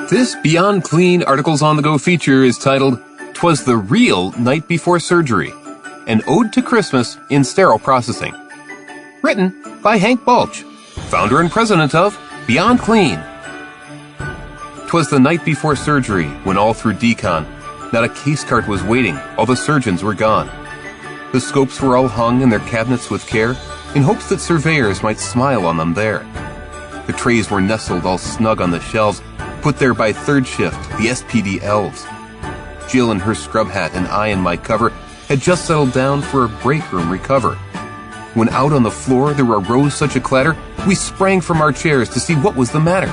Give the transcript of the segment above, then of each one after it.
This Beyond Clean Articles on the Go feature is titled, "'Twas the Real Night Before Surgery, an Ode to Christmas in Sterile Processing." Written by Hank Balch, founder and president of Beyond Clean. 'Twas the night before surgery, when all through decon, not a case cart was waiting, all the surgeons were gone. The scopes were all hung in their cabinets with care, in hopes that surveyors might smile on them there. The trays were nestled all snug on the shelves, put there by third shift, the SPD elves. Jill in her scrub hat and I in my cover had just settled down for a break room recover. When out on the floor there arose such a clatter, we sprang from our chairs to see what was the matter.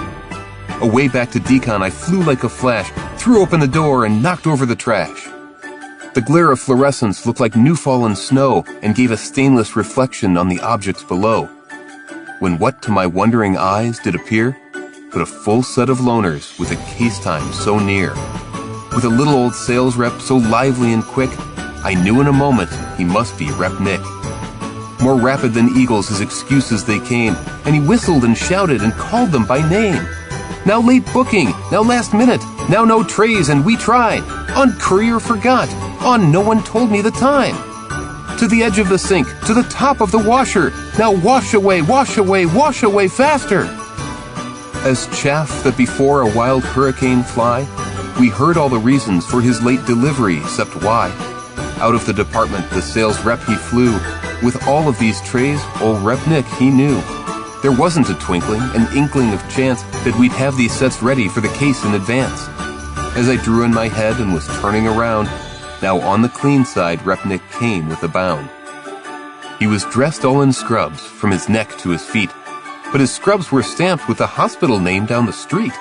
Away back to decon I flew like a flash, threw open the door and knocked over the trash. The glare of fluorescence looked like new fallen snow and gave a stainless reflection on the objects below. When what to my wondering eyes did appear but a full set of loaners with a case time so near. With a little old sales rep so lively and quick, I knew in a moment he must be Rep Nick. More rapid than eagles his excuses they came, and he whistled and shouted and called them by name. Now late booking, now last minute, now no trays and we tried. On courier forgot, on no one told me the time. To the edge of the sink, to the top of the washer, now wash away, wash away, wash away faster. As chaff that before a wild hurricane fly, we heard all the reasons for his late delivery, except why. Out of the department the sales rep he flew. With all of these trays, old Rep Nick he knew. There wasn't a twinkling, an inkling of chance that we'd have these sets ready for the case in advance. As I drew in my head and was turning around, now on the clean side Rep Nick came with a bound. He was dressed all in scrubs, from his neck to his feet, but his scrubs were stamped with the hospital name down the street.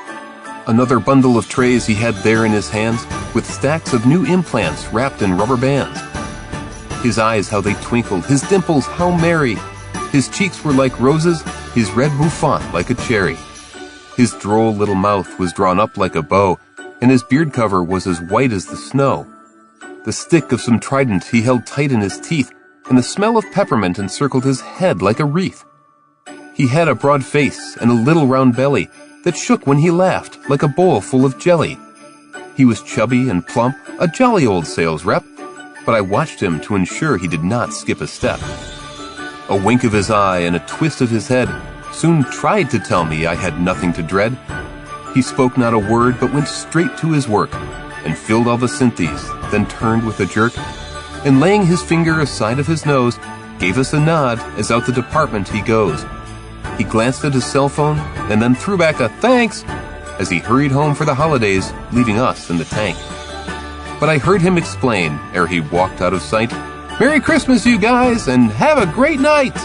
Another bundle of trays he had there in his hands, with stacks of new implants wrapped in rubber bands. His eyes how they twinkled, his dimples how merry. His cheeks were like roses, his red bouffant like a cherry. His droll little mouth was drawn up like a bow, and his beard cover was as white as the snow. The stick of some trident he held tight in his teeth, and the smell of peppermint encircled his head like a wreath. He had a broad face and a little round belly that shook when he laughed like a bowl full of jelly. He was chubby and plump, a jolly old sales rep, but I watched him to ensure he did not skip a step. A wink of his eye and a twist of his head soon tried to tell me I had nothing to dread. He spoke not a word but went straight to his work and filled all the synthes, then turned with a jerk, and laying his finger aside of his nose, gave us a nod as out the department he goes. He glanced at his cell phone and then threw back a thanks as he hurried home for the holidays, leaving us in the tank. But I heard him explain, ere he walked out of sight, "Merry Christmas, you guys, and have a great night!"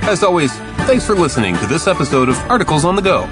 As always, thanks for listening to this episode of Articles on the Go.